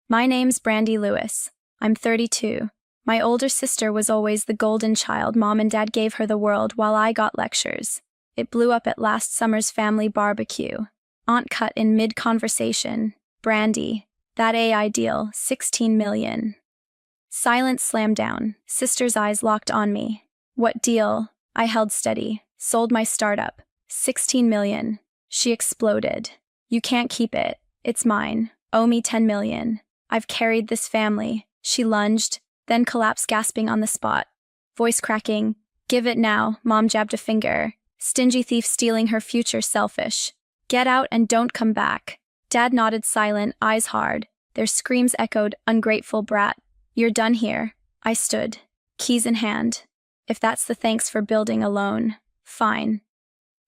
My name's Brandy Lewis. I'm 32. My older sister was always the golden child. Mom and Dad gave her the world while I got lectures. It blew up at last summer's family barbecue. Aunt cut in mid-conversation. Brandy. That AI deal, 16 million. Silence slammed down. Sister's eyes locked on me. What deal? I held steady. Sold my startup. 16 million. She exploded. You can't keep it. It's mine. Owe me 10 million. I've carried this family. She lunged, then collapsed gasping on the spot. Voice cracking. Give it now. Mom jabbed a finger. Stingy thief stealing her future, selfish. Get out and don't come back. Dad nodded silent, eyes hard. Their screams echoed, ungrateful brat. You're done here. I stood, keys in hand. If that's the thanks for building alone, fine.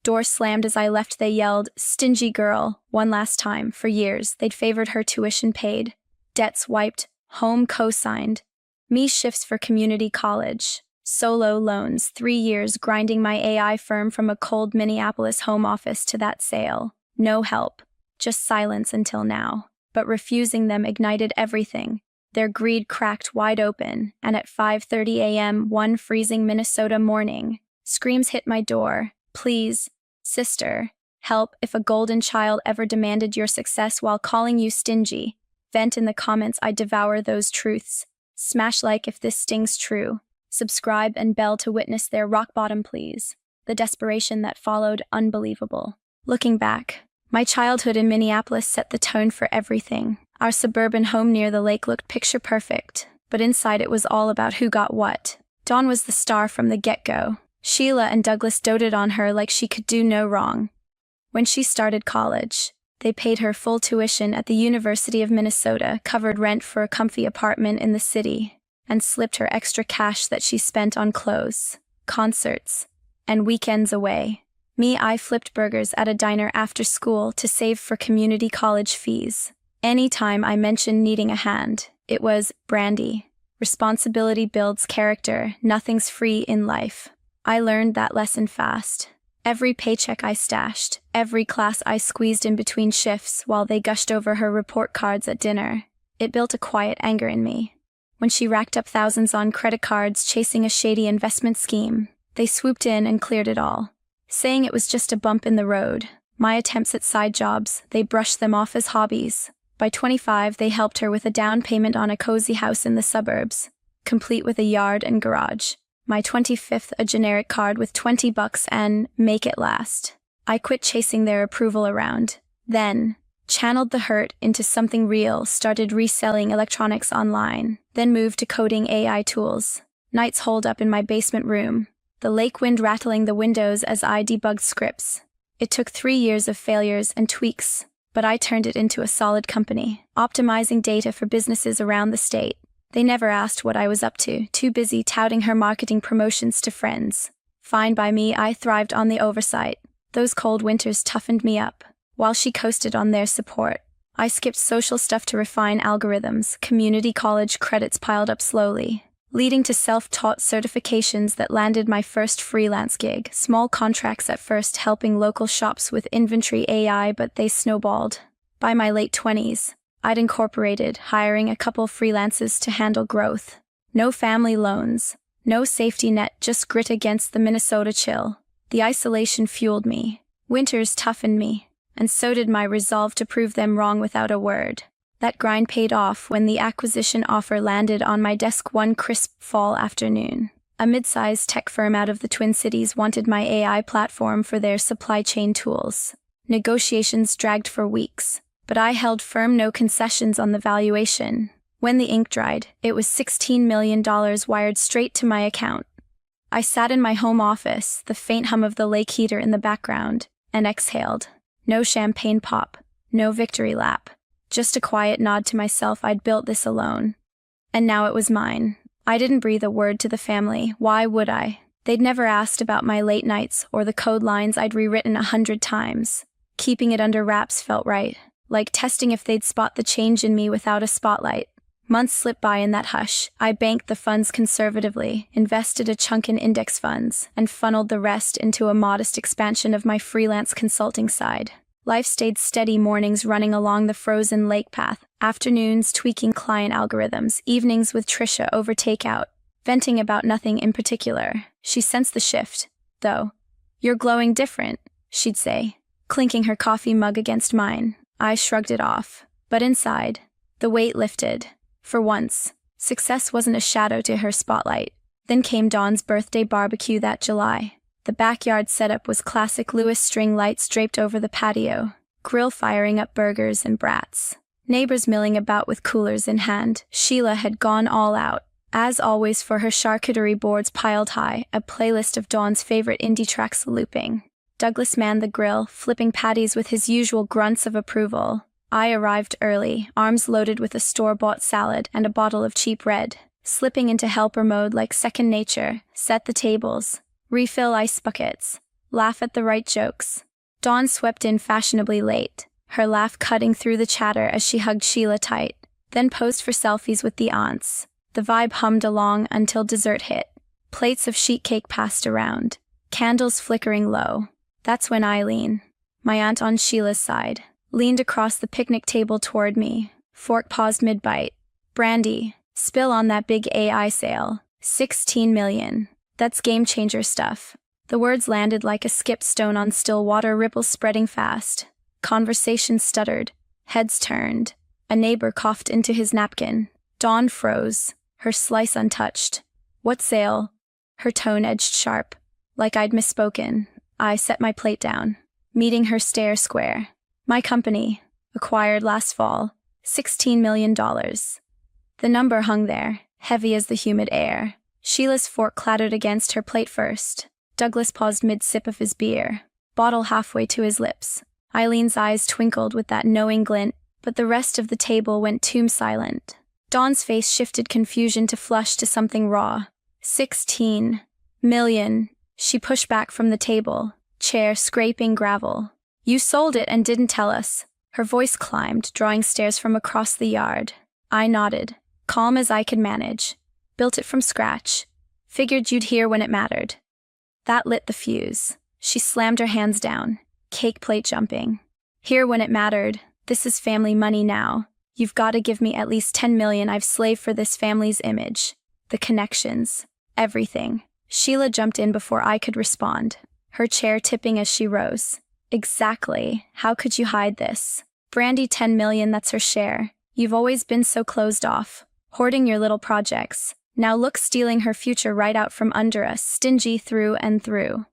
Door slammed as I left. They yelled, stingy girl, one last time. For years, they'd favored her, tuition paid. Debts wiped, home co-signed. Me shifts for community college. Solo loans, 3 years grinding my AI firm from a cold Minneapolis home office to that sale. No help, just silence until now. But refusing them ignited everything. Their greed cracked wide open, and at 5:30 a.m. one freezing Minnesota morning, screams hit my door. Please, sister, help. If a golden child ever demanded your success while calling you stingy, vent in the comments. I devour those truths. Smash like if this stings true. Subscribe and bell to witness their rock bottom, please. The desperation that followed, unbelievable. Looking back, my childhood in Minneapolis set the tone for everything. Our suburban home near the lake looked picture perfect, but inside it was all about who got what. Dawn was the star from the get-go. Sheila and Douglas doted on her like she could do no wrong. When she started college, they paid her full tuition at the University of Minnesota, covered rent for a comfy apartment in the city, and slipped her extra cash that she spent on clothes, concerts, and weekends away. Me, I flipped burgers at a diner after school to save for community college fees. Anytime I mentioned needing a hand, it was Brandy. Responsibility builds character. Nothing's free in life. I learned that lesson fast. Every paycheck I stashed, every class I squeezed in between shifts while they gushed over her report cards at dinner. It built a quiet anger in me. When she racked up thousands on credit cards chasing a shady investment scheme, they swooped in and cleared it all. Saying it was just a bump in the road. My attempts at side jobs, they brushed them off as hobbies. By 25, they helped her with a down payment on a cozy house in the suburbs, complete with a yard and garage. My 25th, a generic card with $20 and make it last. I quit chasing their approval around. Then, channeled the hurt into something real, started reselling electronics online, then moved to coding AI tools. Nights holed up in my basement room, the lake wind rattling the windows as I debugged scripts. It took 3 years of failures and tweaks, but I turned it into a solid company, optimizing data for businesses around the state. They never asked what I was up to, too busy touting her marketing promotions to friends. Fine by me, I thrived on the oversight. Those cold winters toughened me up. While she coasted on their support, I skipped social stuff to refine algorithms. Community college credits piled up slowly, leading to self-taught certifications that landed my first freelance gig. Small contracts at first, helping local shops with inventory AI, but they snowballed. By my late 20s, I'd incorporated, hiring a couple freelancers to handle growth. No family loans, no safety net, just grit against the Minnesota chill. The isolation fueled me. Winters toughened me, and so did my resolve to prove them wrong without a word. That grind paid off when the acquisition offer landed on my desk one crisp fall afternoon. A mid-sized tech firm out of the Twin Cities wanted my AI platform for their supply chain tools. Negotiations dragged for weeks, but I held firm, no concessions on the valuation. When the ink dried, it was $16 million wired straight to my account. I sat in my home office, the faint hum of the lake heater in the background, and exhaled. No champagne pop, no victory lap. Just a quiet nod to myself. I'd built this alone. And now it was mine. I didn't breathe a word to the family. Why would I? They'd never asked about my late nights or the code lines I'd rewritten 100 times. Keeping it under wraps felt right, like testing if they'd spot the change in me without a spotlight. Months slipped by in that hush. I banked the funds conservatively, invested a chunk in index funds, and funneled the rest into a modest expansion of my freelance consulting side. Life stayed steady, mornings running along the frozen lake path, afternoons tweaking client algorithms, evenings with Trisha over takeout, venting about nothing in particular. She sensed the shift, though. "You're glowing different," she'd say, clinking her coffee mug against mine. I shrugged it off. But inside, the weight lifted. For once, success wasn't a shadow to her spotlight. Then came Dawn's birthday barbecue that July. The backyard setup was classic Lewis string lights draped over the patio, grill firing up burgers and brats, neighbors milling about with coolers in hand. Sheila had gone all out. As always, for her charcuterie boards piled high, a playlist of Dawn's favorite indie tracks looping. Douglas manned the grill, flipping patties with his usual grunts of approval. I arrived early, arms loaded with a store-bought salad and a bottle of cheap red. Slipping into helper mode like second nature, set the tables, refill ice buckets, laugh at the right jokes. Dawn swept in fashionably late, her laugh cutting through the chatter as she hugged Sheila tight, then posed for selfies with the aunts. The vibe hummed along until dessert hit. Plates of sheet cake passed around, candles flickering low. That's when Eileen, my aunt on Sheila's side, leaned across the picnic table toward me, fork paused mid-bite. "Brandy, spill on that big AI sale. 16 million. That's game-changer stuff." The words landed like a skipped stone on still water, ripples spreading fast. Conversation stuttered, heads turned. A neighbor coughed into his napkin. Dawn froze, her slice untouched. "What sale?" Her tone edged sharp, like I'd misspoken. I set my plate down, meeting her stare square. "My company, acquired last fall, $16 million. The number hung there, heavy as the humid air. Sheila's fork clattered against her plate first. Douglas paused mid-sip of his beer, bottle halfway to his lips. Eileen's eyes twinkled with that knowing glint, but the rest of the table went tomb silent. Dawn's face shifted confusion to flush to something raw. 16 million. She pushed back from the table, chair scraping gravel. "You sold it and didn't tell us." Her voice climbed, drawing stares from across the yard. I nodded, calm as I could manage. "Built it from scratch. Figured you'd hear when it mattered." That lit the fuse. She slammed her hands down, cake plate jumping. "Here when it mattered. This is family money now. You've got to give me at least 10 million. I've slaved for this family's image. The connections. Everything." Sheila jumped in before I could respond, her chair tipping as she rose. "Exactly. How could you hide this? Brandy, 10 million, that's her share. You've always been so closed off, hoarding your little projects. Now look, stealing her future right out from under us, stingy through and through."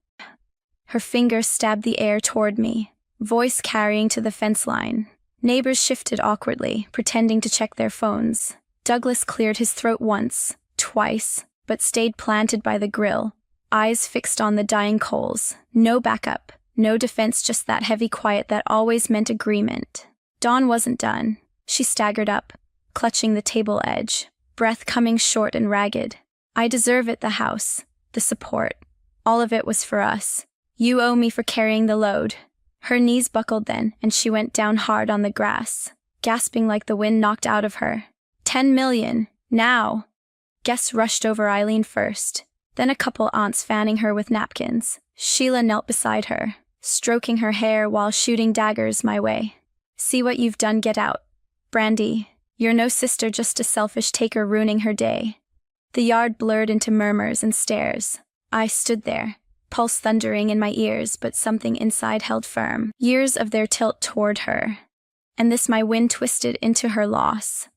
Her fingers stabbed the air toward me, voice carrying to the fence line. Neighbors shifted awkwardly, pretending to check their phones. Douglas cleared his throat once, twice, but stayed planted by the grill, eyes fixed on the dying coals. No backup, no defense, just that heavy quiet that always meant agreement. Dawn wasn't done. She staggered up, clutching the table edge, breath coming short and ragged. "I deserve it, the house, the support. All of it was for us. You owe me for carrying the load." Her knees buckled then, and she went down hard on the grass, gasping like the wind knocked out of her. 10 million, now! Guests rushed over Eileen first, then a couple aunts fanning her with napkins. Sheila knelt beside her, stroking her hair while shooting daggers my way. "See what you've done, get out. Brandy, you're no sister, just a selfish taker ruining her day." The yard blurred into murmurs and stares. I stood there, pulse thundering in my ears, but something inside held firm. Years of their tilt toward her, and this my wind twisted into her loss.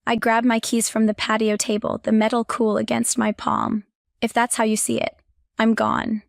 I grabbed my keys from the patio table, the metal cool against my palm. "If that's how you see it, I'm gone."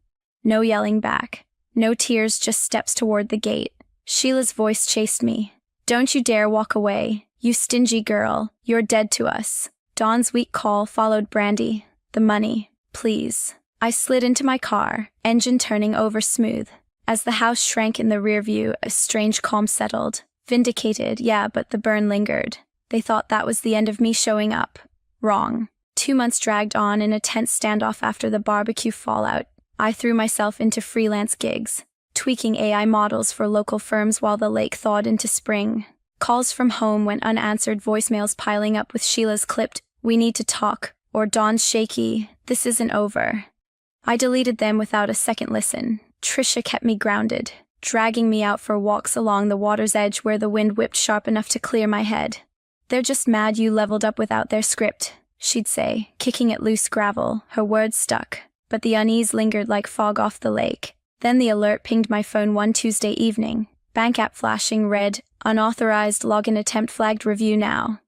No yelling back, no tears, just steps toward the gate. Sheila's voice chased me. "Don't you dare walk away, you stingy girl, you're dead to us." Dawn's weak call followed. "Brandy, the money, please." I slid into my car, engine turning over smooth. As the house shrank in the rear view, a strange calm settled. Vindicated, yeah, but the burn lingered. They thought that was the end of me showing up. Wrong. 2 months dragged on in a tense standoff after the barbecue fallout. I threw myself into freelance gigs, tweaking AI models for local firms while the lake thawed into spring. Calls from home went unanswered, voicemails piling up with Sheila's clipped, "We need to talk," or Dawn's shaky, "This isn't over." I deleted them without a second listen. Trisha kept me grounded, dragging me out for walks along the water's edge where the wind whipped sharp enough to clear my head. "They're just mad you leveled up without their script," she'd say, kicking at loose gravel. Her words stuck, but the unease lingered like fog off the lake. Then the alert pinged my phone one Tuesday evening. Bank app flashing red, unauthorized login attempt flagged review now.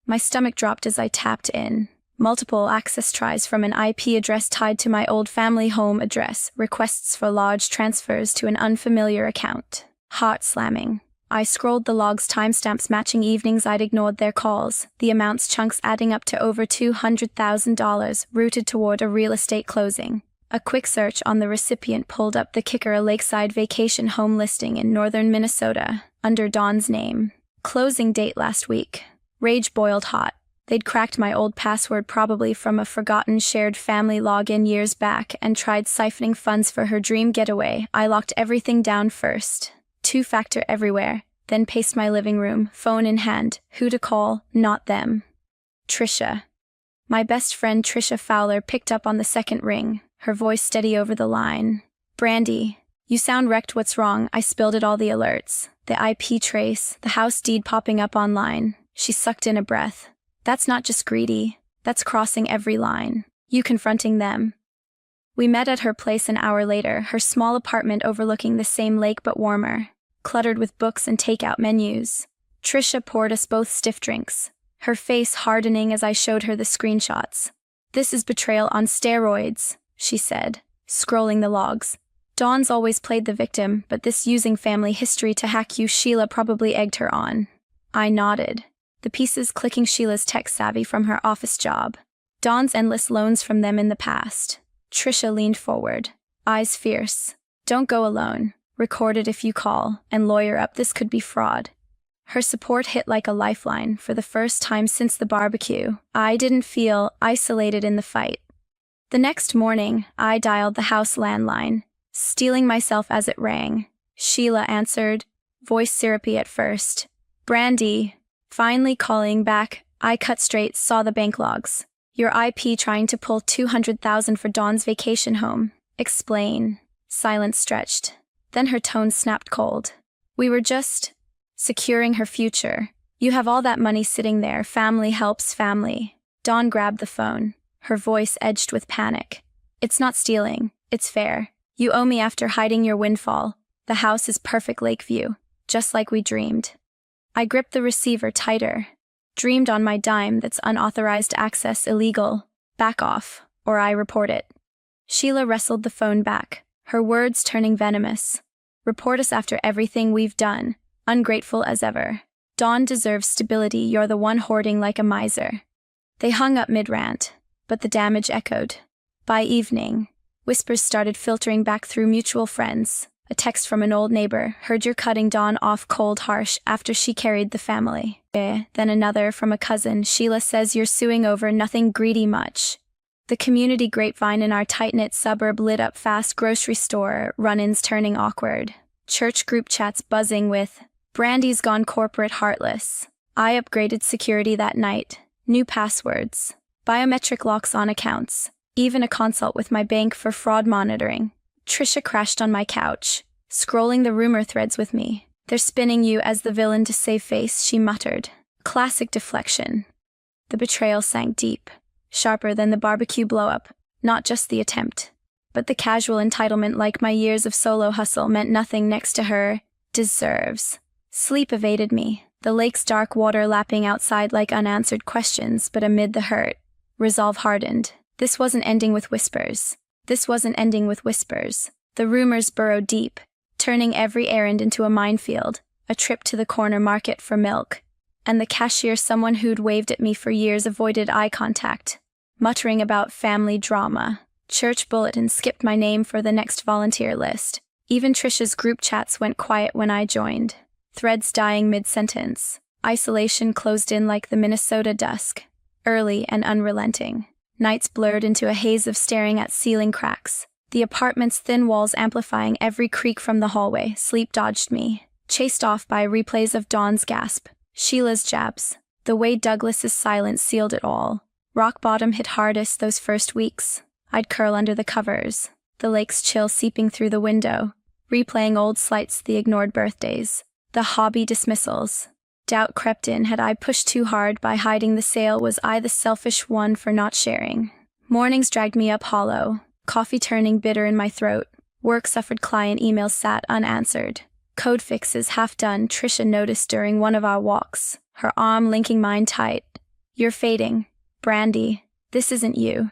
My stomach dropped as I tapped in. Multiple access tries from an IP address tied to my old family home address, requests for large transfers to an unfamiliar account. Heart slamming. I scrolled the logs, timestamps matching evenings I'd ignored their calls, the amounts chunks adding up to over $200,000, rooted toward a real estate closing. A quick search on the recipient pulled up the kicker, a lakeside vacation home listing in northern Minnesota, under Dawn's name. Closing date last week. Rage boiled hot. They'd cracked my old password, probably from a forgotten shared family login years back, and tried siphoning funds for her dream getaway. I locked everything down first. Two-factor everywhere, then paced my living room, phone in hand. Who to call? Not them. Trisha. My best friend Trisha Fowler picked up on the second ring, her voice steady over the line. "Brandy, you sound wrecked. What's wrong?" I spilled it all, the alerts, the IP trace, the house deed popping up online. She sucked in a breath. "That's not just greedy, that's crossing every line. You confronting them." We met at her place an hour later, her small apartment overlooking the same lake but warmer, cluttered with books and takeout menus. Trisha poured us both stiff drinks, her face hardening as I showed her the screenshots. "This is betrayal on steroids," she said, scrolling the logs. "Dawn's always played the victim, but this using family history to hack you, Sheila probably egged her on." I nodded, the pieces clicking. Sheila's tech savvy from her office job. Dawn's endless loans from them in the past. Trisha leaned forward, eyes fierce. "Don't go alone. Record it if you call, and lawyer up. This could be fraud." Her support hit like a lifeline. For the first time since the barbecue, I didn't feel isolated in the fight. The next morning, I dialed the house landline, steeling myself as it rang. Sheila answered, voice syrupy at first. "Brandy." Finally calling back, I cut straight, saw the bank logs. "Your IP trying to pull $200,000 for Dawn's vacation home. Explain." Silence stretched. Then her tone snapped cold. "We were just securing her future. You have all that money sitting there. Family helps family." Dawn grabbed the phone, her voice edged with panic. "It's not stealing. It's fair. You owe me after hiding your windfall. The house is perfect Lakeview, just like we dreamed." I gripped the receiver tighter. "Dreamed on my dime. That's unauthorized access, illegal. Back off, or I report it." Sheila wrestled the phone back, her words turning venomous. "Report us after everything we've done. Ungrateful as ever. Dawn deserves stability. You're the one hoarding like a miser." They hung up mid-rant, but the damage echoed. By evening, whispers started filtering back through mutual friends. A text from an old neighbor, "Heard you're cutting Dawn off cold harsh after she carried the family." Then another from a cousin, "Sheila says you're suing over nothing, greedy much." The community grapevine in our tight-knit suburb lit up fast, grocery store run-ins turning awkward. Church group chats buzzing with, "Brandy's gone corporate, heartless." I upgraded security that night. New passwords. Biometric locks on accounts. Even a consult with my bank for fraud monitoring. Trisha crashed on my couch, scrolling the rumor threads with me. "They're spinning you as the villain to save face," she muttered. Classic deflection. The betrayal sank deep, sharper than the barbecue blow-up. Not just the attempt, but the casual entitlement, like my years of solo hustle meant nothing next to her deserves. Sleep evaded me, the lake's dark water lapping outside like unanswered questions, but amid the hurt, resolve hardened. This wasn't ending with whispers. This wasn't ending with whispers. The rumors burrowed deep, turning every errand into a minefield, a trip to the corner market for milk. And the cashier, someone who'd waved at me for years, avoided eye contact, muttering about family drama. Church bulletins skipped my name for the next volunteer list. Even Trisha's group chats went quiet when I joined, threads dying mid-sentence. Isolation closed in like the Minnesota dusk, early and unrelenting. Nights blurred into a haze of staring at ceiling cracks, the apartment's thin walls amplifying every creak from the hallway. Sleep dodged me, chased off by replays of Dawn's gasp, Sheila's jabs. The way Douglas's silence sealed it all. Rock bottom hit hardest those first weeks. I'd curl under the covers, the lake's chill seeping through the window, replaying old slights, the ignored birthdays, the hobby dismissals. Doubt crept in. Had I pushed too hard by hiding the sale? Was I the selfish one for not sharing? Mornings dragged me up hollow, coffee turning bitter in my throat. Work suffered, client emails sat unanswered. Code fixes half done, Trisha noticed during one of our walks, her arm linking mine tight. You're fading. Brandy, this isn't you.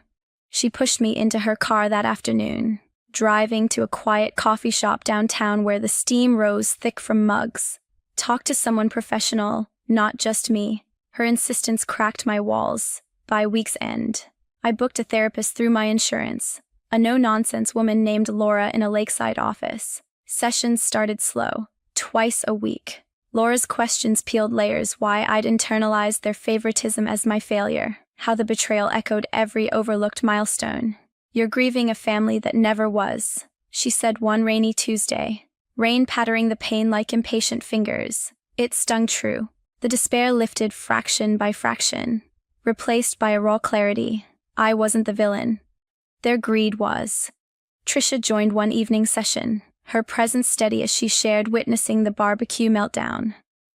She pushed me into her car that afternoon, driving to a quiet coffee shop downtown where the steam rose thick from mugs. Talk to someone professional, not just me. Her insistence cracked my walls. By week's end, I booked a therapist through my insurance, a no-nonsense woman named Laura in a lakeside office. Sessions started slow, twice a week. Laura's questions peeled layers: why I'd internalized their favoritism as my failure, how the betrayal echoed every overlooked milestone. You're grieving a family that never was, she said one rainy Tuesday, rain pattering the pain like impatient fingers. It stung true. The despair lifted fraction by fraction, replaced by a raw clarity. I wasn't the villain. Their greed was. Trisha joined one evening session, her presence steady as she shared, witnessing the barbecue meltdown.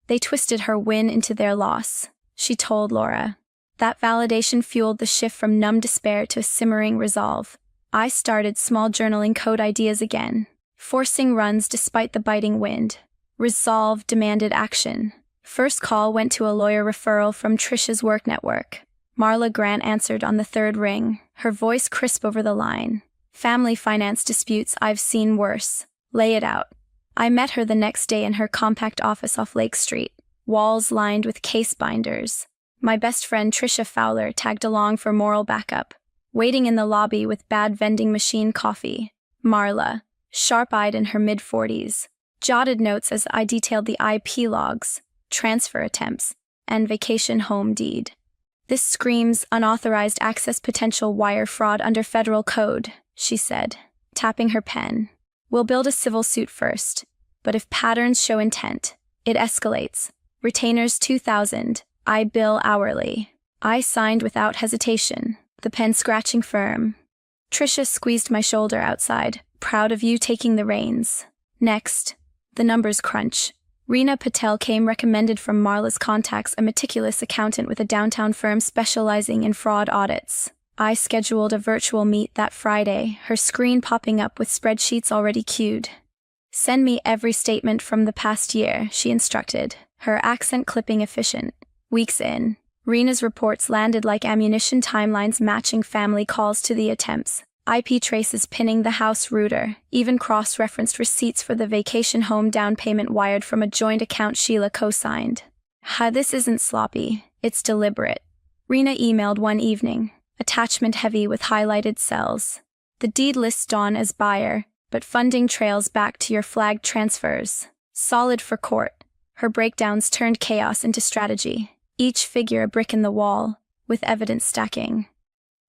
They twisted her win into their loss, she told Laura. That validation fueled the shift from numb despair to a simmering resolve. I started small journaling code ideas again, forcing runs despite the biting wind. Resolve demanded action. First call went to a lawyer referral from Trisha's work network. Marla Grant answered on the third ring, her voice crisp over the line. Family finance disputes, I've seen worse. Lay it out. I met her the next day in her compact office off Lake Street, walls lined with case binders. My best friend Trisha Fowler tagged along for moral backup, waiting in the lobby with bad vending machine coffee. Marla, sharp-eyed in her mid-40s, jotted notes as I detailed the IP logs, transfer attempts, and vacation home deed. This screams unauthorized access, potential wire fraud under federal code, she said, tapping her pen. We'll build a civil suit first, but if patterns show intent, it escalates. Retainers 2,000, I bill hourly. I signed without hesitation, the pen scratching firm. Trisha squeezed my shoulder outside, proud of you taking the reins. Next, the numbers crunch. Reena Patel came recommended from Marla's contacts, a meticulous accountant with a downtown firm specializing in fraud audits. I scheduled a virtual meet that Friday, her screen popping up with spreadsheets already queued. Send me every statement from the past year, she instructed, her accent clipping efficient. Weeks in, Reena's reports landed like ammunition, timelines matching family calls to the attempts, IP traces pinning the house router, even cross-referenced receipts for the vacation home down payment wired from a joint account Sheila co-signed. This isn't sloppy, it's deliberate. Reena emailed one evening, attachment heavy with highlighted cells. The deed lists Dawn as buyer, but funding trails back to your flagged transfers. Solid for court. Her breakdowns turned chaos into strategy, each figure a brick in the wall, with evidence stacking.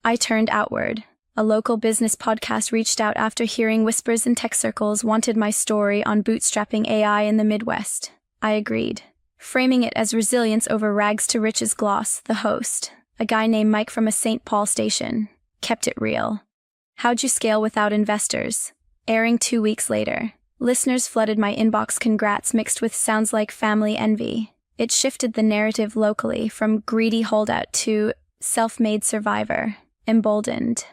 I turned outward. A local business podcast reached out after hearing whispers in tech circles, wanted my story on bootstrapping AI in the Midwest. I agreed, framing it as resilience over rags to riches. Gloss, the host, a guy named Mike from a St. Paul station, kept it real. How'd you scale without investors? Airing 2 weeks later. Listeners flooded my inbox, congrats mixed with sounds like family envy. It shifted the narrative locally from greedy holdout to self-made survivor, emboldened.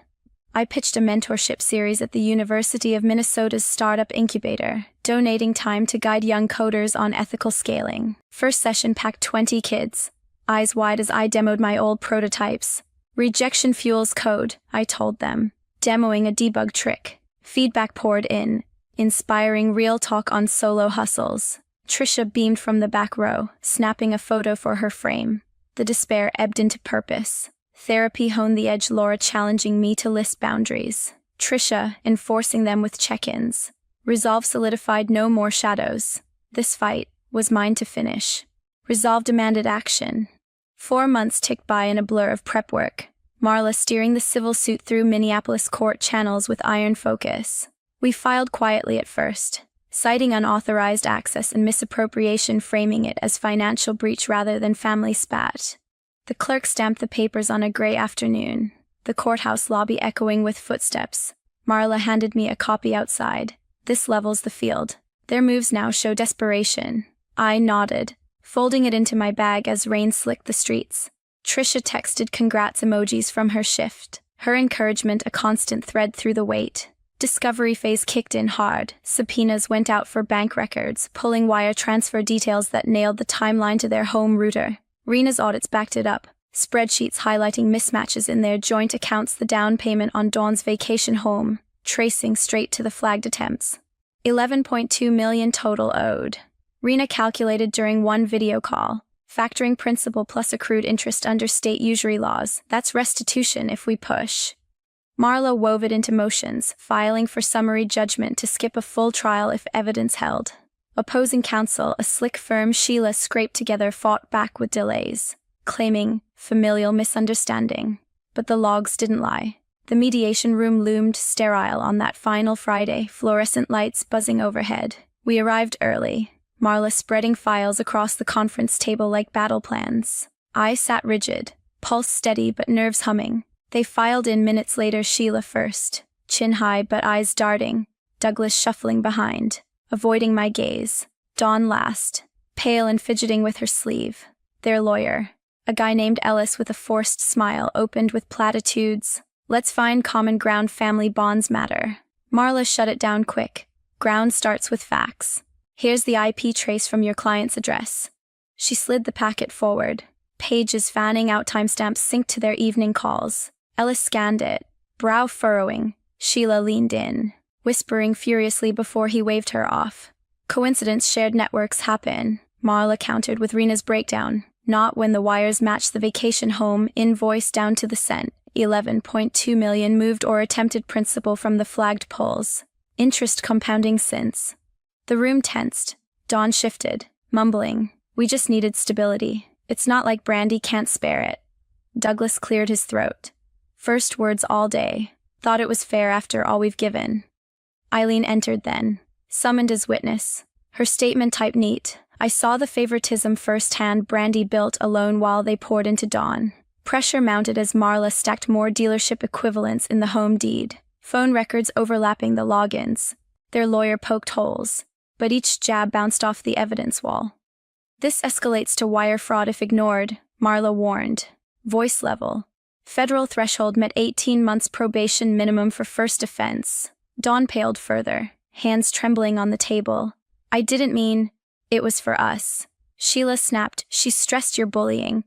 I pitched a mentorship series at the University of Minnesota's startup incubator, donating time to guide young coders on ethical scaling. First session packed 20 kids, eyes wide as I demoed my old prototypes. Rejection fuels code, I told them, demoing a debug trick. Feedback poured in, inspiring real talk on solo hustles. Trisha beamed from the back row, snapping a photo for her frame. The despair ebbed into purpose. Therapy honed the edge, Laura challenging me to list boundaries. Trisha enforcing them with check-ins. Resolve solidified, no more shadows. This fight was mine to finish. Resolve demanded action. 4 months ticked by in a blur of prep work. Marla steering the civil suit through Minneapolis court channels with iron focus. We filed quietly at first, citing unauthorized access and misappropriation, framing it as financial breach rather than family spat. The clerk stamped the papers on a gray afternoon, the courthouse lobby echoing with footsteps. Marla handed me a copy outside. This levels the field. Their moves now show desperation. I nodded, folding it into my bag as rain slicked the streets. Trisha texted congrats emojis from her shift, her encouragement a constant thread through the wait. Discovery phase kicked in hard. Subpoenas went out for bank records, pulling wire transfer details that nailed the timeline to their home router. Rena's audits backed it up, spreadsheets highlighting mismatches in their joint accounts, the down payment on Dawn's vacation home, tracing straight to the flagged attempts. 11.2 million total owed. Rena calculated during one video call. Factoring principal plus accrued interest under state usury laws, that's restitution if we push. Marla wove it into motions, filing for summary judgment to skip a full trial if evidence held. Opposing counsel, a slick firm Sheila scraped together, fought back with delays, claiming familial misunderstanding. But the logs didn't lie. The mediation room loomed sterile on that final Friday, fluorescent lights buzzing overhead. We arrived early, Marla spreading files across the conference table like battle plans. I sat rigid, pulse steady but nerves humming. They filed in minutes later, Sheila first, chin high but eyes darting, Douglas shuffling behind, avoiding my gaze. Dawn last, pale and fidgeting with her sleeve. Their lawyer, a guy named Ellis with a forced smile, opened with platitudes. Let's find common ground, family bonds matter. Marla shut it down quick. Ground starts with facts. Here's the IP trace from your client's address. She slid the packet forward. Pages fanning out, timestamps synced to their evening calls. Ellis scanned it, brow furrowing. Sheila leaned in, whispering furiously before he waved her off. Coincidence, shared networks happen, Marla countered with Rena's breakdown. Not when the wires matched the vacation home invoice down to the cent. 11.2 million moved or attempted principal from the flagged pulls. Interest compounding since. The room tensed. Dawn shifted, mumbling. We just needed stability. It's not like Brandy can't spare it. Douglas cleared his throat. First words all day. Thought it was fair after all we've given. Eileen entered then, summoned as witness. Her statement typed neat. I saw the favoritism firsthand Brandy built alone while they poured into Dawn. Pressure mounted as Marla stacked more dealership equivalents in the home deed. Phone records overlapping the logins. Their lawyer poked holes, but each jab bounced off the evidence wall. This escalates to wire fraud if ignored, Marla warned. Voice level. Federal threshold met 18 months probation minimum for first offense. Dawn paled further, hands trembling on the table. I didn't mean, it was for us. Sheila snapped, she stressed your bullying.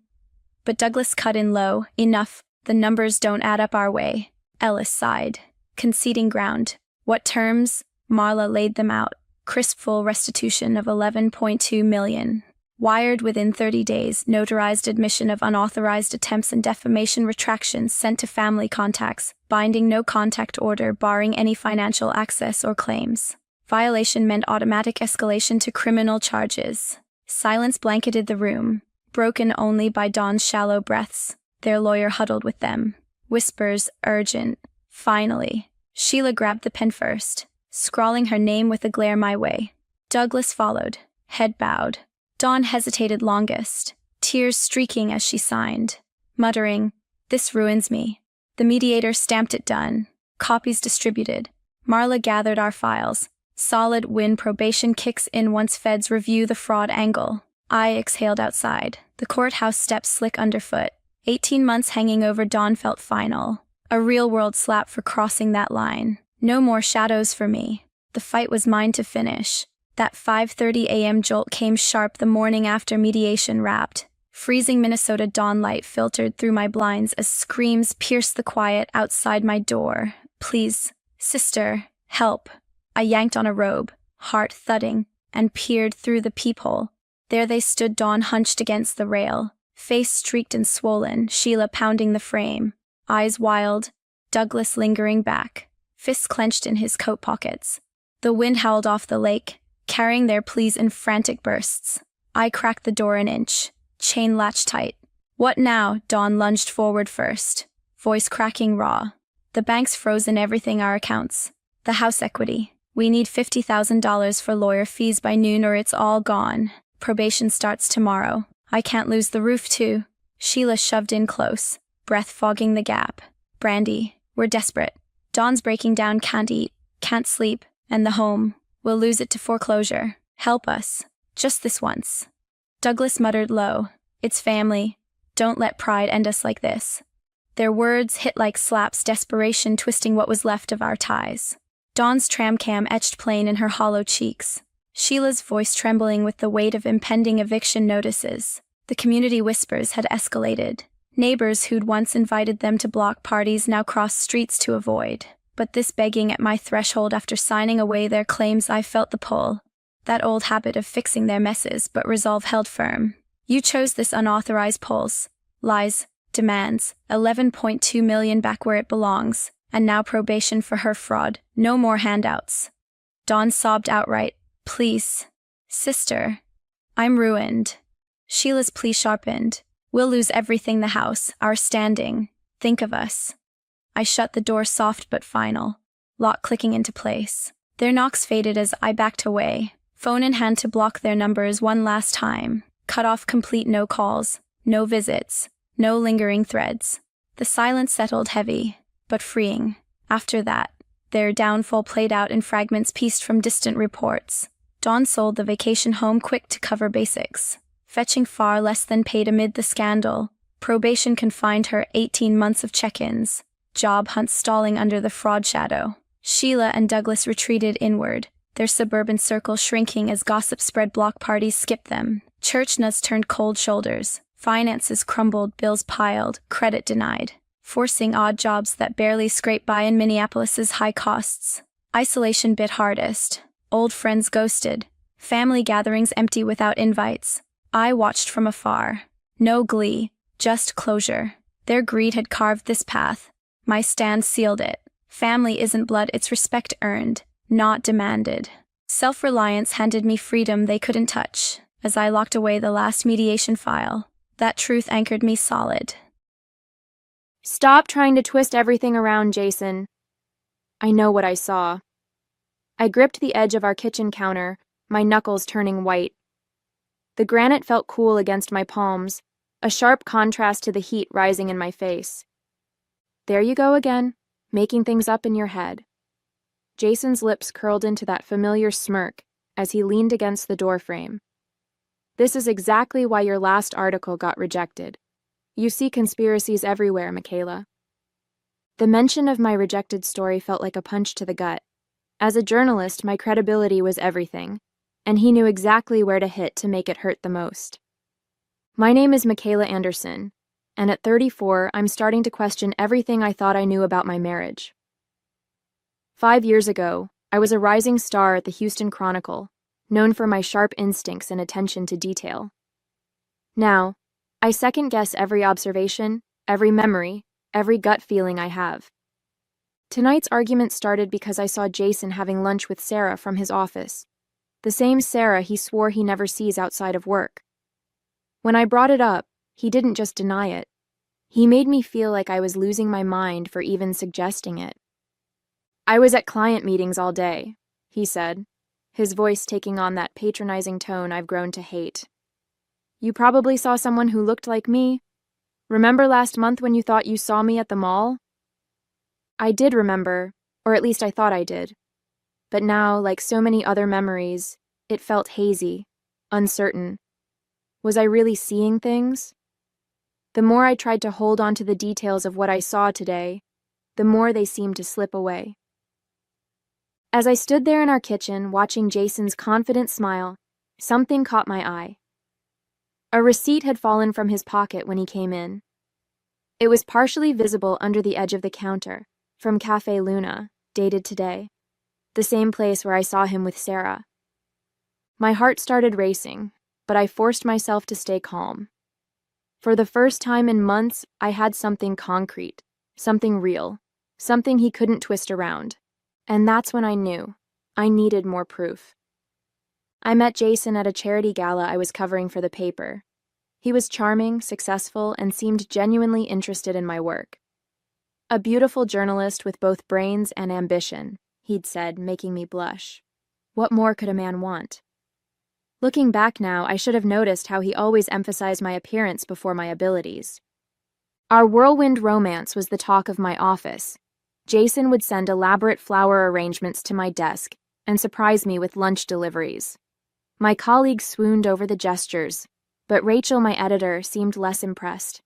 But Douglas cut in low, enough, the numbers don't add up our way. Ellis sighed, conceding ground. What terms? Marla laid them out. Crisp full restitution of 11.2 million. Wired within 30 days, notarized admission of unauthorized attempts and defamation retractions sent to family contacts, binding no contact order barring any financial access or claims. Violation meant automatic escalation to criminal charges. Silence blanketed the room, broken only by Dawn's shallow breaths. Their lawyer huddled with them. Whispers, urgent. Finally. Sheila grabbed the pen first, scrawling her name with a glare my way. Douglas followed, head bowed. Dawn hesitated longest, tears streaking as she signed, muttering, "This ruins me." The mediator stamped it done. Copies distributed. Marla gathered our files. Solid win, probation kicks in once feds review the fraud angle. I exhaled outside. The courthouse steps slick underfoot. 18 months hanging over Dawn felt final. A real-world slap for crossing that line. No more shadows for me. The fight was mine to finish. That 5:30 a.m. jolt came sharp the morning after mediation wrapped. Freezing Minnesota dawn light filtered through my blinds as screams pierced the quiet outside my door. Please, sister, help. I yanked on a robe, heart thudding, and peered through the peephole. There they stood, Dawn hunched against the rail, face streaked and swollen, Sheila pounding the frame, eyes wild, Douglas lingering back, fists clenched in his coat pockets. The wind howled off the lake, carrying their pleas in frantic bursts. I cracked the door an inch, chain latched tight. What now? Dawn lunged forward first, voice cracking raw. The bank's frozen everything, our accounts. The house equity. We need $50,000 for lawyer fees by noon or it's all gone. Probation starts tomorrow. I can't lose the roof too. Sheila shoved in close, breath fogging the gap. Brandy, we're desperate. Dawn's breaking down, can't eat, can't sleep. And the home. We'll lose it to foreclosure. Help us. Just this once. Douglas muttered low. It's family. Don't let pride end us like this. Their words hit like slaps, desperation twisting what was left of our ties. Dawn's tram cam etched plain in her hollow cheeks. Sheila's voice trembling with the weight of impending eviction notices. The community whispers had escalated. Neighbors who'd once invited them to block parties now crossed streets to avoid. But this begging at my threshold after signing away their claims, I felt the pull. That old habit of fixing their messes, but resolve held firm. You chose this unauthorized pulse. Lies, demands, 11.2 million back where it belongs, and now probation for her fraud. No more handouts. Dawn sobbed outright. Please. Sister. I'm ruined. Sheila's plea sharpened. We'll lose everything, the house, our standing. Think of us. I shut the door, soft but final. Lock clicking into place. Their knocks faded as I backed away. Phone in hand to block their numbers one last time. Cut off complete, no calls, no visits, no lingering threads. The silence settled heavy, but freeing. After that, their downfall played out in fragments pieced from distant reports. Dawn sold the vacation home quick to cover basics, fetching far less than paid amid the scandal. Probation confined her 18 months of check-ins. Job hunts stalling under the fraud shadow. Sheila and Douglas retreated inward, their suburban circle shrinking as gossip spread. Block parties skipped them. Church nuts turned cold shoulders. Finances crumbled, bills piled, credit denied, forcing odd jobs that barely scraped by in Minneapolis's high costs. Isolation bit hardest. Old friends ghosted. Family gatherings empty without invites. I watched from afar. No glee, just closure. Their greed had carved this path. My stand sealed it. Family isn't blood, it's respect earned, not demanded. Self-reliance handed me freedom they couldn't touch. As I locked away the last mediation file, that truth anchored me solid. Stop trying to twist everything around, Jason. I know what I saw. I gripped the edge of our kitchen counter, my knuckles turning white. The granite felt cool against my palms, a sharp contrast to the heat rising in my face. There you go again, making things up in your head. Jason's lips curled into that familiar smirk as he leaned against the doorframe. This is exactly why your last article got rejected. You see conspiracies everywhere, Michaela. The mention of my rejected story felt like a punch to the gut. As a journalist, my credibility was everything, and he knew exactly where to hit to make it hurt the most. My name is Michaela Anderson, and at 34, I'm starting to question everything I thought I knew about my marriage. 5 years ago, I was a rising star at the Houston Chronicle, known for my sharp instincts and attention to detail. Now, I second-guess every observation, every memory, every gut feeling I have. Tonight's argument started because I saw Jason having lunch with Sarah from his office, the same Sarah he swore he never sees outside of work. When I brought it up, he didn't just deny it. He made me feel like I was losing my mind for even suggesting it. I was at client meetings all day, he said, his voice taking on that patronizing tone I've grown to hate. You probably saw someone who looked like me. Remember last month when you thought you saw me at the mall? I did remember, or at least I thought I did. But now, like so many other memories, it felt hazy, uncertain. Was I really seeing things? The more I tried to hold on to the details of what I saw today, the more they seemed to slip away. As I stood there in our kitchen, watching Jason's confident smile, something caught my eye. A receipt had fallen from his pocket when he came in. It was partially visible under the edge of the counter, from Cafe Luna, dated today, the same place where I saw him with Sarah. My heart started racing, but I forced myself to stay calm. For the first time in months, I had something concrete, something real, something he couldn't twist around. And that's when I knew I needed more proof. I met Jason at a charity gala I was covering for the paper. He was charming, successful, and seemed genuinely interested in my work. A beautiful journalist with both brains and ambition, he'd said, making me blush. What more could a man want? Looking back now, I should have noticed how he always emphasized my appearance before my abilities. Our whirlwind romance was the talk of my office. Jason would send elaborate flower arrangements to my desk, and surprised me with lunch deliveries. My colleagues swooned over the gestures, but Rachel, my editor, seemed less impressed.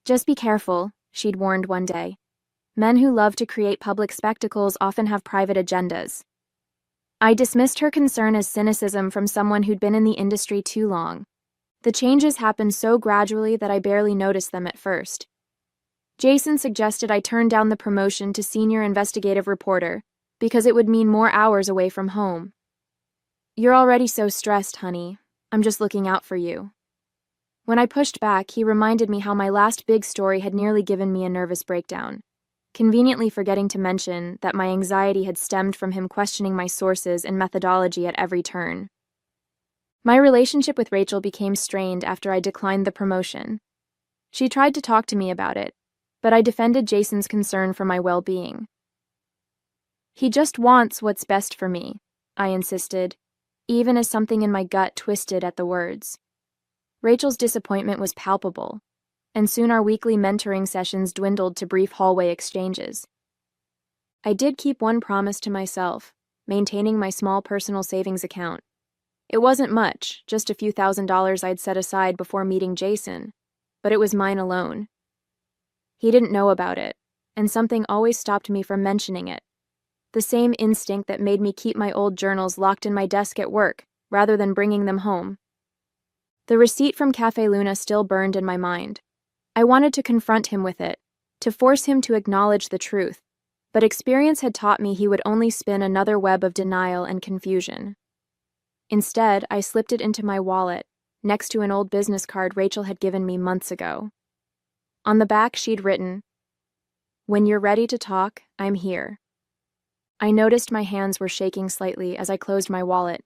"Just be careful," she'd warned one day. "Men who love to create public spectacles often have private agendas." I dismissed her concern as cynicism from someone who'd been in the industry too long. The changes happened so gradually that I barely noticed them at first. Jason suggested I turn down the promotion to senior investigative reporter because it would mean more hours away from home. "You're already so stressed, honey. I'm just looking out for you." When I pushed back, he reminded me how my last big story had nearly given me a nervous breakdown, conveniently forgetting to mention that my anxiety had stemmed from him questioning my sources and methodology at every turn. My relationship with Rachel became strained after I declined the promotion. She tried to talk to me about it, but I defended Jason's concern for my well-being. "He just wants what's best for me," I insisted, even as something in my gut twisted at the words. Rachel's disappointment was palpable, and soon our weekly mentoring sessions dwindled to brief hallway exchanges. I did keep one promise to myself, maintaining my small personal savings account. It wasn't much, just a few $1,000s I'd set aside before meeting Jason, but it was mine alone. He didn't know about it, and something always stopped me from mentioning it. The same instinct that made me keep my old journals locked in my desk at work, rather than bringing them home. The receipt from Cafe Luna still burned in my mind. I wanted to confront him with it, to force him to acknowledge the truth, but experience had taught me he would only spin another web of denial and confusion. Instead, I slipped it into my wallet, next to an old business card Rachel had given me months ago. On the back, she'd written, "When you're ready to talk, I'm here." I noticed my hands were shaking slightly as I closed my wallet.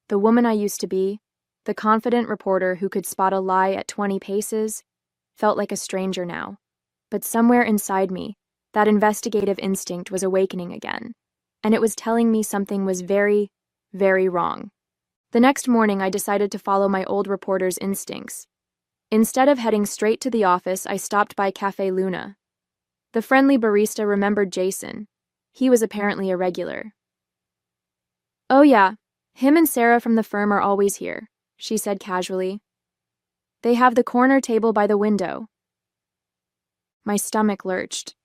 The woman I used to be, the confident reporter who could spot a lie at 20 paces, felt like a stranger now. But somewhere inside me, that investigative instinct was awakening again, and it was telling me something was very, very wrong. The next morning, I decided to follow my old reporter's instincts. Instead of heading straight to the office, I stopped by Cafe Luna. The friendly barista remembered Jason. He was apparently a regular. "Oh yeah, him and Sarah from the firm are always here," she said casually. "They have the corner table by the window." My stomach lurched.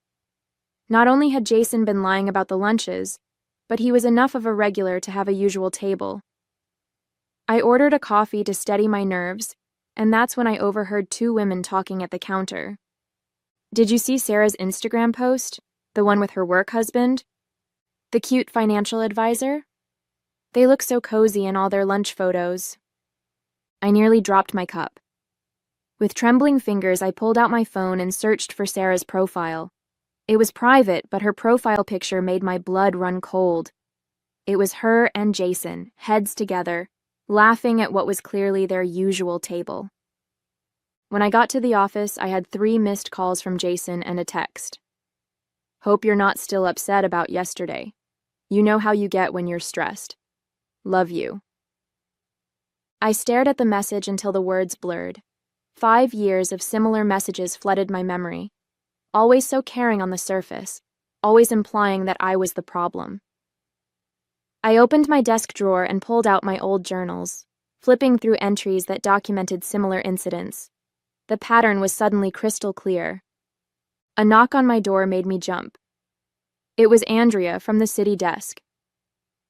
Not only had Jason been lying about the lunches, but he was enough of a regular to have a usual table. I ordered a coffee to steady my nerves, and that's when I overheard two women talking at the counter. "Did you see Sarah's Instagram post? The one with her work husband? The cute financial advisor? They look so cozy in all their lunch photos." I nearly dropped my cup. With trembling fingers, I pulled out my phone and searched for Sarah's profile. It was private, but her profile picture made my blood run cold. It was her and Jason, heads together, laughing at what was clearly their usual table. When I got to the office, I had 3 missed calls from Jason and a text. "Hope you're not still upset about yesterday. You know how you get when you're stressed. Love you." I stared at the message until the words blurred. 5 years of similar messages flooded my memory, always so caring on the surface, always implying that I was the problem. I opened my desk drawer and pulled out my old journals, flipping through entries that documented similar incidents. The pattern was suddenly crystal clear. A knock on my door made me jump. It was Andrea from the city desk.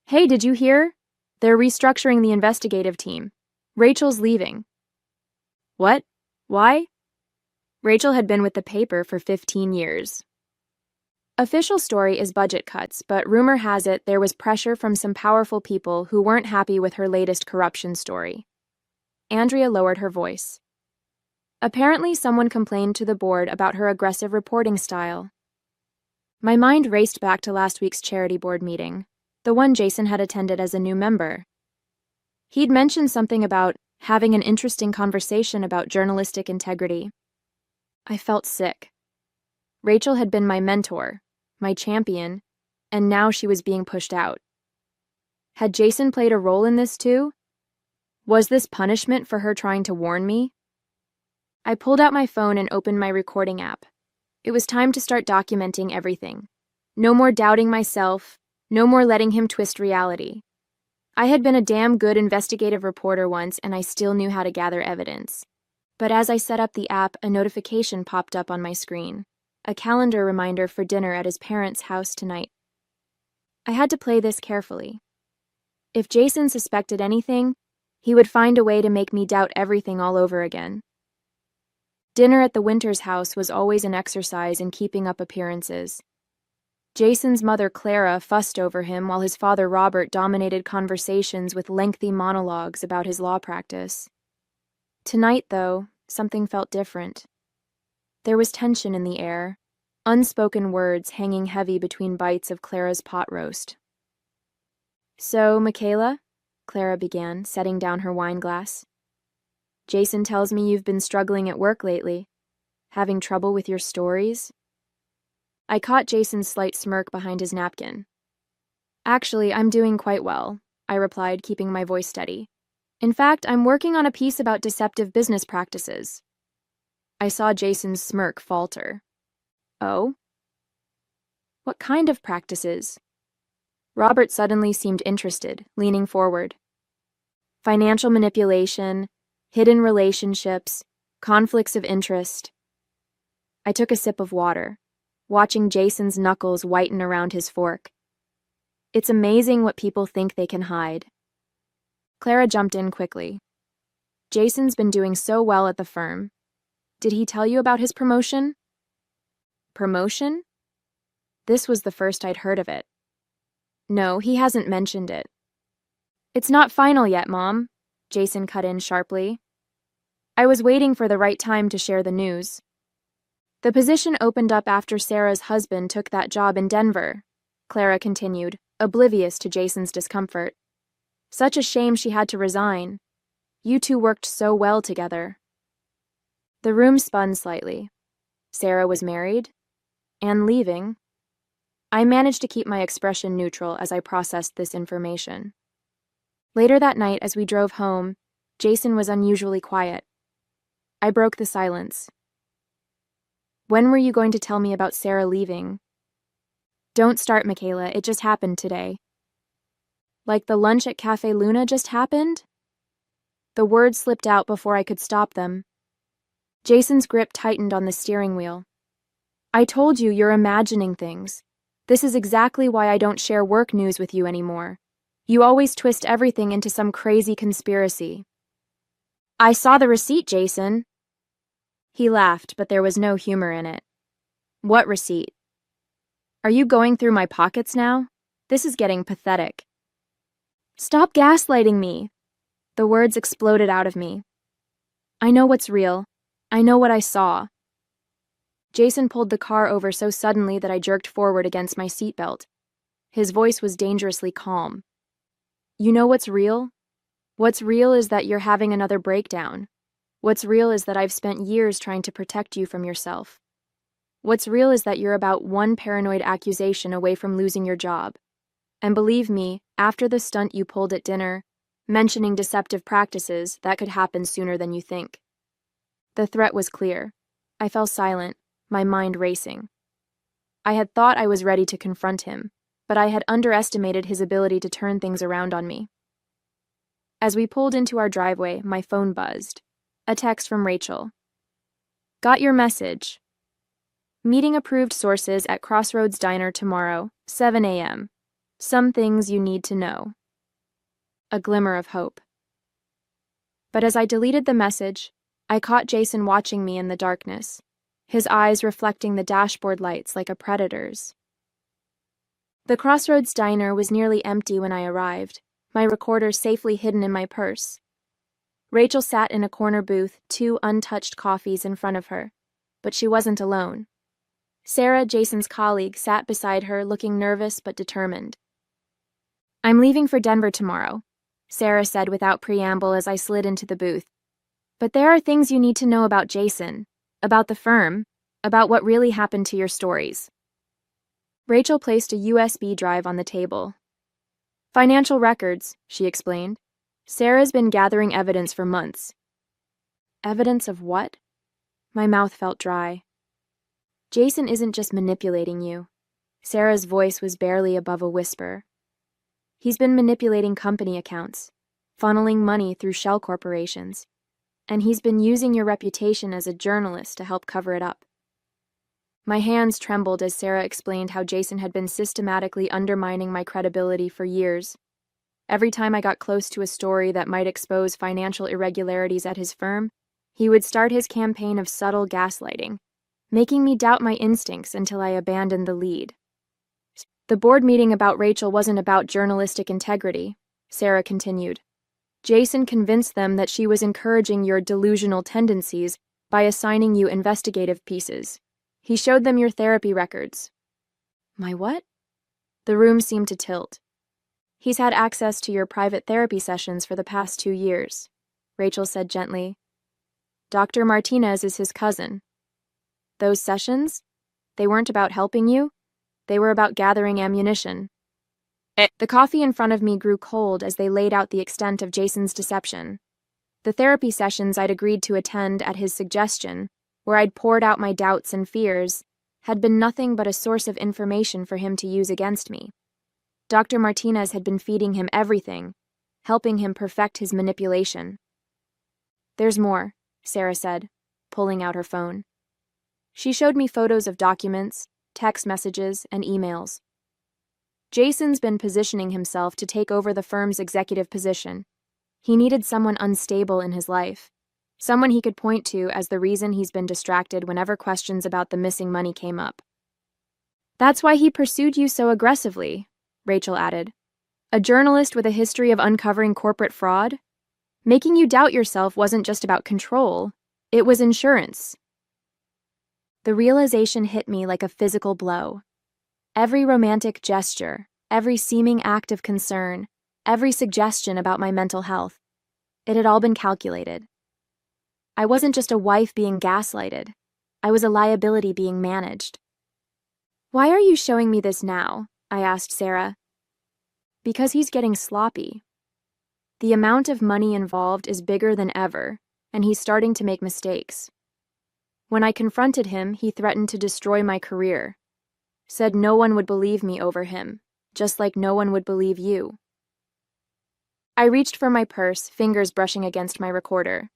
"Hey, did you hear? They're restructuring the investigative team. Rachel's leaving." "What? Why?" Rachel had been with the paper for 15 years. Official story is budget cuts, but rumor has it there was pressure from some powerful people who weren't happy with her latest corruption story. Andrea lowered her voice. Apparently, someone complained to the board about her aggressive reporting style. My mind raced back to last week's charity board meeting, the one Jason had attended as a new member. He'd mentioned something about having an interesting conversation about journalistic integrity. I felt sick. Rachel had been my mentor, my champion, and now she was being pushed out. Had Jason played a role in this too? Was this punishment for her trying to warn me? I pulled out my phone and opened my recording app. It was time to start documenting everything. No more doubting myself, No more letting him twist reality. I had been a damn good investigative reporter once, and I still knew how to gather evidence. But as I set up the app, a notification popped up on my screen. A calendar reminder for dinner at his parents' house tonight. I had to play this carefully. If Jason suspected anything, he would find a way to make me doubt everything all over again. Dinner at the Winters' house was always an exercise in keeping up appearances. Jason's mother, Clara, fussed over him while his father, Robert, dominated conversations with lengthy monologues about his law practice. Tonight, though, something felt different. There was tension in the air, unspoken words hanging heavy between bites of Clara's pot roast. "So, Michaela," Clara began, setting down her wine glass. "Jason tells me you've been struggling at work lately. Having trouble with your stories?" I caught Jason's slight smirk behind his napkin. "Actually, I'm doing quite well," I replied, keeping my voice steady. "In fact, I'm working on a piece about deceptive business practices." I saw Jason's smirk falter. "Oh? What kind of practices?" Robert suddenly seemed interested, leaning forward. "Financial manipulation, hidden relationships, conflicts of interest." I took a sip of water, watching Jason's knuckles whiten around his fork. It's amazing what people think they can hide. Clara jumped in quickly. "Jason's been doing so well at the firm. Did he tell you about his promotion?" Promotion? This was the first I'd heard of it. "No, he hasn't mentioned it." "It's not final yet, Mom," Jason cut in sharply. I was waiting for the right time to share the news. "The position opened up after Sarah's husband took that job in Denver," Clara continued, oblivious to Jason's discomfort. "Such a shame she had to resign. You two worked so well together." The room spun slightly. Sarah was married? And leaving? I managed to keep my expression neutral as I processed this information. Later that night, as we drove home, Jason was unusually quiet. I broke the silence. "When were you going to tell me about Sarah leaving?" "Don't start, Michaela. It just happened today." "Like the lunch at Cafe Luna just happened?" The words slipped out before I could stop them. Jason's grip tightened on the steering wheel. "I told you you're imagining things. This is exactly why I don't share work news with you anymore. You always twist everything into some crazy conspiracy." "I saw the receipt, Jason." He laughed, but there was no humor in it. "What receipt?" "Are you going through my pockets now? This is getting pathetic." "Stop gaslighting me." The words exploded out of me. "I know what's real. I know what I saw." Jason pulled the car over so suddenly that I jerked forward against my seatbelt. His voice was dangerously calm. "You know what's real? What's real is that you're having another breakdown. What's real is that I've spent years trying to protect you from yourself. What's real is that you're about one paranoid accusation away from losing your job. And believe me, after the stunt you pulled at dinner, mentioning deceptive practices, that could happen sooner than you think." The threat was clear. I fell silent, my mind racing. I had thought I was ready to confront him, but I had underestimated his ability to turn things around on me. As we pulled into our driveway, my phone buzzed. A text from Rachel. "Got your message. Meeting approved sources at Crossroads Diner tomorrow, 7 a.m. Some things you need to know." A glimmer of hope. But as I deleted the message, I caught Jason watching me in the darkness, his eyes reflecting the dashboard lights like a predator's. The Crossroads Diner was nearly empty when I arrived, my recorder safely hidden in my purse. Rachel sat in a corner booth, 2 untouched coffees in front of her, but she wasn't alone. Sarah, Jason's colleague, sat beside her, looking nervous but determined. "I'm leaving for Denver tomorrow," Sarah said without preamble as I slid into the booth. "But there are things you need to know about Jason, about the firm, about what really happened to your stories." Rachel placed a USB drive on the table. "Financial records," she explained. "Sarah's been gathering evidence for months." "Evidence of what?" My mouth felt dry. "Jason isn't just manipulating you. Sarah's voice was barely above a whisper. He's been manipulating company accounts, funneling money through shell corporations, and he's been using your reputation as a journalist to help cover it up. My hands trembled as Sarah explained how Jason had been systematically undermining my credibility for years. Every time I got close to a story that might expose financial irregularities at his firm, he would start his campaign of subtle gaslighting, making me doubt my instincts until I abandoned the lead. The board meeting about Rachel wasn't about journalistic integrity, Sarah continued. Jason convinced them that she was encouraging your delusional tendencies by assigning you investigative pieces. He showed them your therapy records. My what? The room seemed to tilt. He's had access to your private therapy sessions for the past 2 years, Rachel said gently. Dr. Martinez is his cousin. Those sessions? They weren't about helping you. They were about gathering ammunition. The coffee in front of me grew cold as they laid out the extent of Jason's deception. The therapy sessions I'd agreed to attend at his suggestion, where I'd poured out my doubts and fears, had been nothing but a source of information for him to use against me. Dr. Martinez had been feeding him everything, helping him perfect his manipulation. There's more, Sarah said, pulling out her phone. She showed me photos of documents, text messages, and emails. Jason's been positioning himself to take over the firm's executive position. He needed someone unstable in his life, someone he could point to as the reason he's been distracted whenever questions about the missing money came up. That's why he pursued you so aggressively, Rachel added. A journalist with a history of uncovering corporate fraud? Making you doubt yourself wasn't just about control, it was insurance. The realization hit me like a physical blow. Every romantic gesture, every seeming act of concern, every suggestion about my mental health, it had all been calculated. I wasn't just a wife being gaslighted. I was a liability being managed. Why are you showing me this now? I asked Sarah. Because he's getting sloppy. The amount of money involved is bigger than ever, and he's starting to make mistakes. When I confronted him, he threatened to destroy my career. Said no one would believe me over him, just like no one would believe you. I reached for my purse, fingers brushing against my recorder.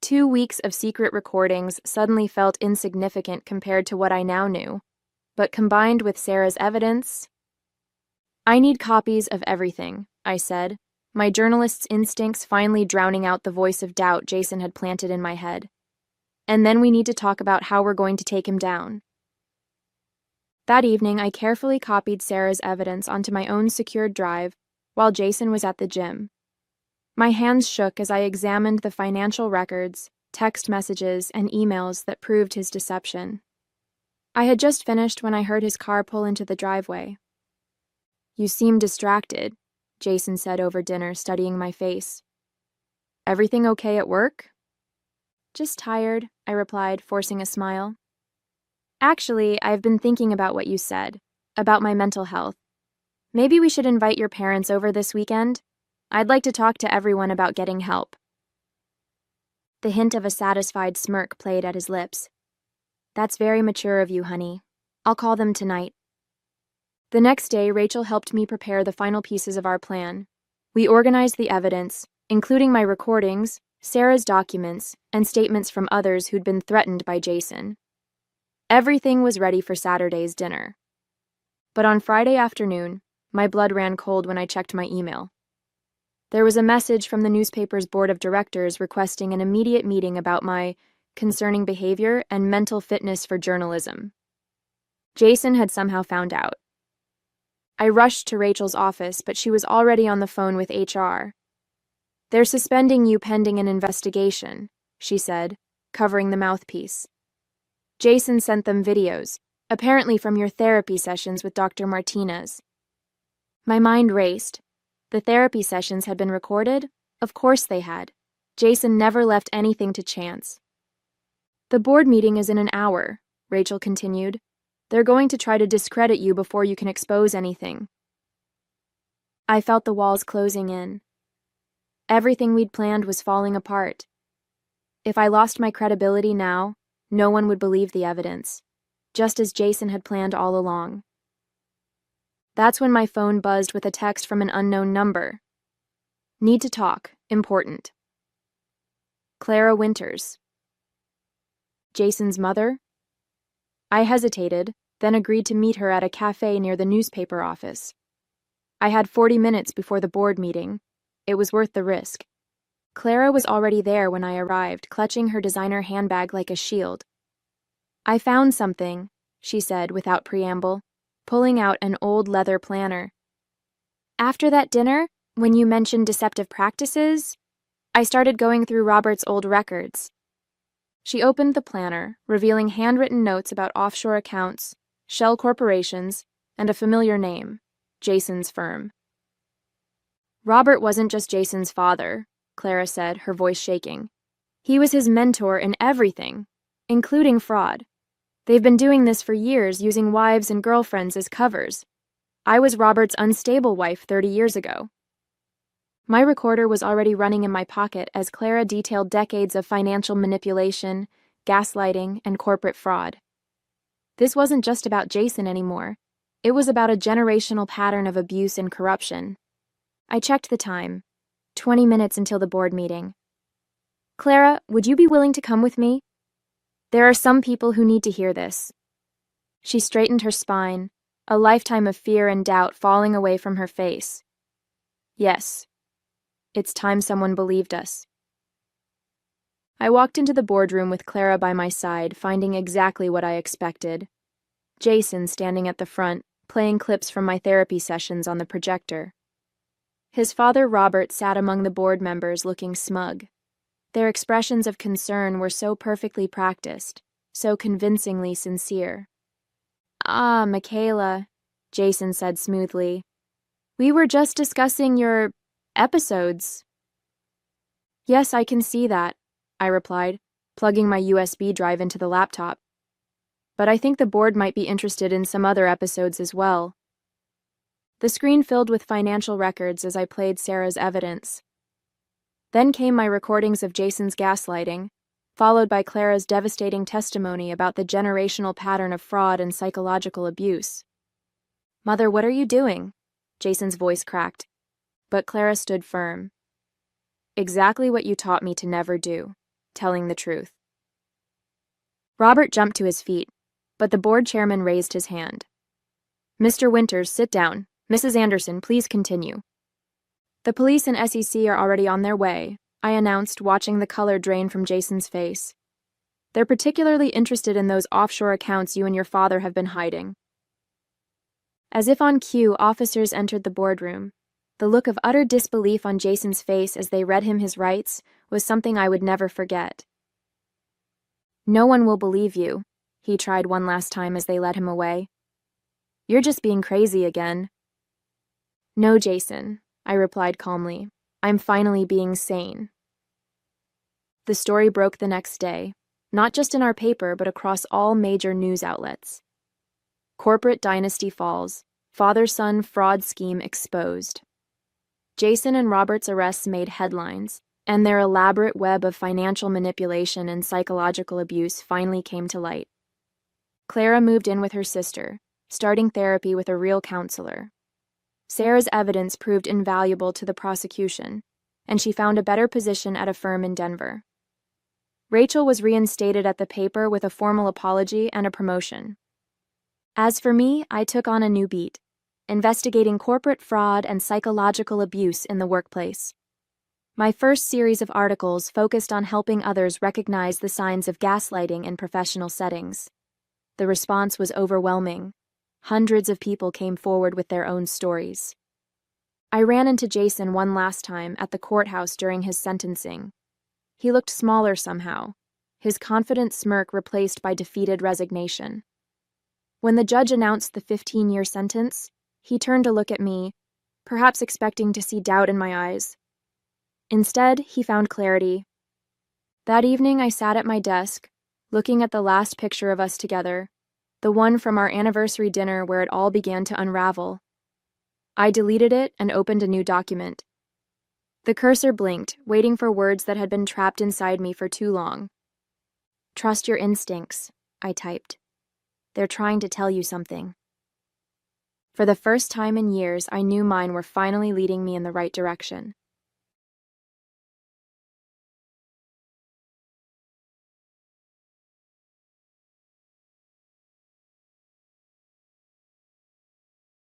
2 weeks of secret recordings suddenly felt insignificant compared to what I now knew, but combined with Sarah's evidence... I need copies of everything, I said, my journalist's instincts finally drowning out the voice of doubt Jason had planted in my head. And then we need to talk about how we're going to take him down. That evening, I carefully copied Sarah's evidence onto my own secured drive while Jason was at the gym. My hands shook as I examined the financial records, text messages, and emails that proved his deception. I had just finished when I heard his car pull into the driveway. You seem distracted, Jason said over dinner, studying my face. Everything okay at work? Just tired, I replied, forcing a smile. Actually, I've been thinking about what you said, about my mental health. Maybe we should invite your parents over this weekend? I'd like to talk to everyone about getting help. The hint of a satisfied smirk played at his lips. That's very mature of you, honey. I'll call them tonight. The next day, Rachel helped me prepare the final pieces of our plan. We organized the evidence, including my recordings, Sarah's documents, and statements from others who'd been threatened by Jason. Everything was ready for Saturday's dinner. But on Friday afternoon, my blood ran cold when I checked my email. There was a message from the newspaper's board of directors requesting an immediate meeting about my concerning behavior and mental fitness for journalism. Jason had somehow found out. I rushed to Rachel's office, but she was already on the phone with HR. They're suspending you pending an investigation, she said, covering the mouthpiece. Jason sent them videos, apparently from your therapy sessions with Dr. Martinez. My mind raced. The therapy sessions had been recorded? Of course they had. Jason never left anything to chance. The board meeting is in an hour, Rachel continued. They're going to try to discredit you before you can expose anything. I felt the walls closing in. Everything we'd planned was falling apart. If I lost my credibility now, no one would believe the evidence, just as Jason had planned all along. That's when my phone buzzed with a text from an unknown number. Need to talk. Important. Clara Winters. Jason's mother? I hesitated, then agreed to meet her at a cafe near the newspaper office. I had 40 minutes before the board meeting. It was worth the risk. Clara was already there when I arrived, clutching her designer handbag like a shield. I found something, she said without preamble, pulling out an old leather planner. After that dinner, when you mentioned deceptive practices, I started going through Robert's old records. She opened the planner, revealing handwritten notes about offshore accounts, shell corporations, and a familiar name, Jason's firm. Robert wasn't just Jason's father, Clara said, her voice shaking. He was his mentor in everything, including fraud. They've been doing this for years, using wives and girlfriends as covers. I was Robert's unstable wife 30 years ago. My recorder was already running in my pocket as Clara detailed decades of financial manipulation, gaslighting, and corporate fraud. This wasn't just about Jason anymore. It was about a generational pattern of abuse and corruption. I checked the time. 20 minutes until the board meeting. Clara, would you be willing to come with me? There are some people who need to hear this. She straightened her spine, a lifetime of fear and doubt falling away from her face. Yes. It's time someone believed us. I walked into the boardroom with Clara by my side, finding exactly what I expected. Jason standing at the front, playing clips from my therapy sessions on the projector. His father, Robert, sat among the board members looking smug. Their expressions of concern were so perfectly practiced, so convincingly sincere. Ah, Michaela, Jason said smoothly. We were just discussing your episodes. Yes, I can see that, I replied, plugging my USB drive into the laptop. But I think the board might be interested in some other episodes as well. The screen filled with financial records as I played Sarah's evidence. Then came my recordings of Jason's gaslighting, followed by Clara's devastating testimony about the generational pattern of fraud and psychological abuse. Mother, what are you doing? Jason's voice cracked. But Clara stood firm. Exactly what you taught me to never do, telling the truth. Robert jumped to his feet, but the board chairman raised his hand. Mr. Winters, sit down. Mrs. Anderson, please continue. The police and SEC are already on their way, I announced, watching the color drain from Jason's face. They're particularly interested in those offshore accounts you and your father have been hiding. As if on cue, officers entered the boardroom. The look of utter disbelief on Jason's face as they read him his rights was something I would never forget. No one will believe you, he tried one last time as they led him away. You're just being crazy again. No, Jason, I replied calmly. I'm finally being sane. The story broke the next day, not just in our paper but across all major news outlets. Corporate dynasty falls, father-son fraud scheme exposed. Jason and Robert's arrests made headlines, and their elaborate web of financial manipulation and psychological abuse finally came to light. Clara moved in with her sister, starting therapy with a real counselor. Sarah's evidence proved invaluable to the prosecution, and she found a better position at a firm in Denver. Rachel was reinstated at the paper with a formal apology and a promotion. As for me, I took on a new beat, investigating corporate fraud and psychological abuse in the workplace. My first series of articles focused on helping others recognize the signs of gaslighting in professional settings. The response was overwhelming. Hundreds of people came forward with their own stories. I ran into Jason one last time at the courthouse during his sentencing. He looked smaller somehow, his confident smirk replaced by defeated resignation. When the judge announced the 15-year sentence, he turned to look at me, perhaps expecting to see doubt in my eyes. Instead, he found clarity. That evening, I sat at my desk, looking at the last picture of us together, the one from our anniversary dinner where it all began to unravel. I deleted it and opened a new document. The cursor blinked, waiting for words that had been trapped inside me for too long. Trust your instincts, I typed. They're trying to tell you something. For the first time in years, I knew mine were finally leading me in the right direction.